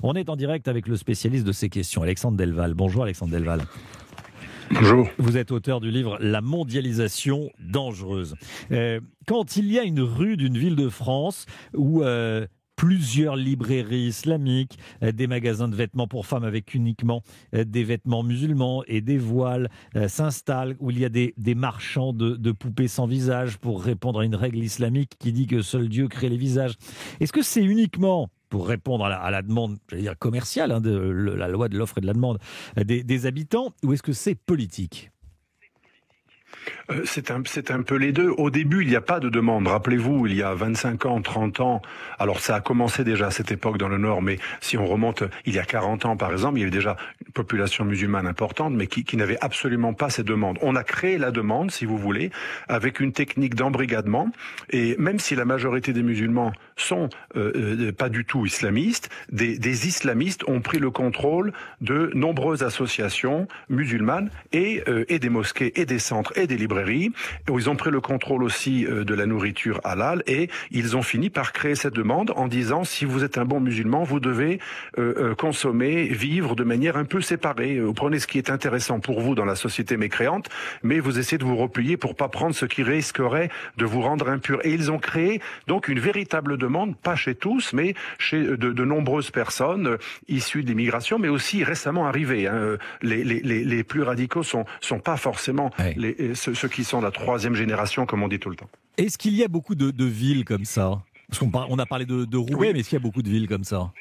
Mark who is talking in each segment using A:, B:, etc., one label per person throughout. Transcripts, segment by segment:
A: On est en direct avec le spécialiste de ces questions, Alexandre Delval. Bonjour Alexandre Delval.
B: Bonjour.
A: Vous êtes auteur du livre « La mondialisation dangereuse ». Quand il y a une rue d'une ville de France où plusieurs librairies islamiques, des magasins de vêtements pour femmes avec uniquement des vêtements musulmans et des voiles s'installent, où il y a des marchands de poupées sans visage pour répondre à une règle islamique qui dit que seul Dieu crée les visages. Est-ce que c'est uniquement pour répondre à la demande, j'allais dire commerciale, de la loi de l'offre et de la demande des habitants, ou est-ce que c'est politique ?
B: C'est un peu les deux. Au début, il n'y a pas de demande. Rappelez-vous, il y a 25 ans, 30 ans, alors ça a commencé déjà à cette époque dans le Nord, mais si on remonte il y a 40 ans, par exemple, il y avait déjà une population musulmane importante, mais qui n'avait absolument pas ces demandes. On a créé la demande, si vous voulez, avec une technique d'embrigadement, et même si la majorité des musulmans sont pas du tout islamistes, des islamistes ont pris le contrôle de nombreuses associations musulmanes et des mosquées et des centres et des librairies, où ils ont pris le contrôle aussi de la nourriture halal, et ils ont fini par créer cette demande en disant: si vous êtes un bon musulman, vous devez consommer, vivre de manière un peu séparée. Vous prenez ce qui est intéressant pour vous dans la société mécréante, mais vous essayez de vous replier pour pas prendre ce qui risquerait de vous rendre impur. Et ils ont créé donc une véritable demande, pas chez tous, mais chez de nombreuses personnes issues de l'immigration, mais aussi récemment arrivées. Les plus radicaux sont pas forcément ceux qui sont la troisième génération, comme on dit tout le temps.
A: Est-ce qu'il y a beaucoup de villes comme ça ? Parce qu'on a parlé de Roubaix, oui. Mais est-ce qu'il y a beaucoup de villes comme ça ?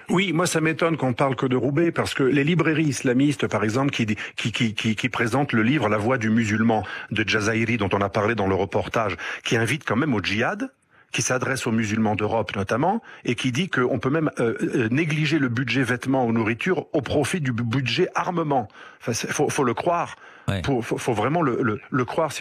B: Oui, moi ça m'étonne qu'on parle que de Roubaix, parce que les librairies islamistes, par exemple, qui présentent le livre La Voix du musulman de Jazairi, dont on a parlé dans le reportage, qui invite quand même au djihad, qui s'adresse aux musulmans d'Europe notamment, et qui dit qu'on peut même négliger le budget vêtements ou nourriture au profit du budget armement. Enfin, faut le croire. Ouais. Faut vraiment le croire.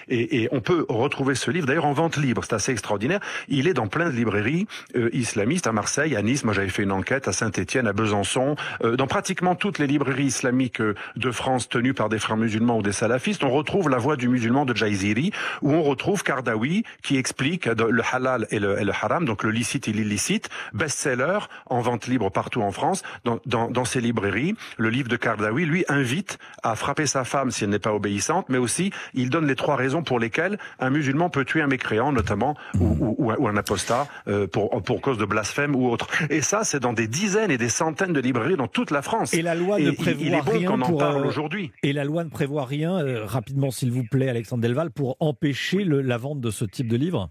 B: Et on peut retrouver ce livre d'ailleurs en vente libre. C'est assez extraordinaire. Il est dans plein de librairies islamistes à Marseille, à Nice. Moi, j'avais fait une enquête à Saint-Étienne, à Besançon, dans pratiquement toutes les librairies islamiques de France tenues par des frères musulmans ou des salafistes. On retrouve La Voix du musulman de Jazairi, où on retrouve Kardawi qui explique le halal et le haram, donc le licite et l'illicite, best-seller en vente libre partout en France, dans ces librairies. Le livre de Kardawi, lui, invite à frapper sa femme si elle n'est pas obéissante, mais aussi il donne les 3 raisons pour lesquelles un musulman peut tuer un mécréant, notamment, ou un apostat, pour cause de blasphème ou autre. Et ça, c'est dans des dizaines et des centaines de librairies dans toute la France.
A: Et la loi ne prévoit
B: il est bon
A: rien
B: qu'on en parle aujourd'hui.
A: Et la loi ne prévoit rien, rapidement s'il vous plaît, Alexandre Delval, pour empêcher la vente de ce type de livre ?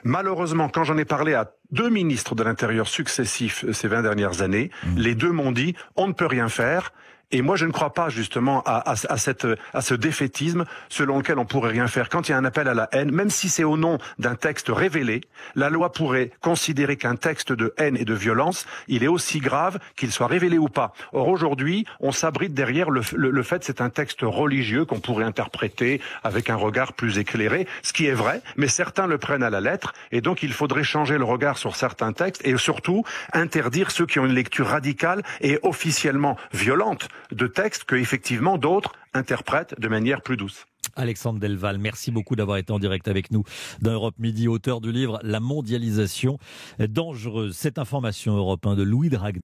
B: Malheureusement, quand j'en ai parlé à 2 ministres de l'Intérieur successifs ces 20 dernières années, les 2 m'ont dit « on ne peut rien faire ». Et moi, je ne crois pas justement à ce défaitisme selon lequel on pourrait rien faire. Quand il y a un appel à la haine, même si c'est au nom d'un texte révélé, la loi pourrait considérer qu'un texte de haine et de violence, il est aussi grave qu'il soit révélé ou pas. Or aujourd'hui, on s'abrite derrière le fait que c'est un texte religieux qu'on pourrait interpréter avec un regard plus éclairé, ce qui est vrai, mais certains le prennent à la lettre, et donc il faudrait changer le regard sur certains textes et surtout interdire ceux qui ont une lecture radicale et officiellement violente de textes que effectivement d'autres interprètent de manière plus douce.
A: Alexandre Delval, merci beaucoup d'avoir été en direct avec nous dans Europe Midi, auteur du livre La mondialisation dangereuse. Cette information Europe 1 de Louis Dragnet.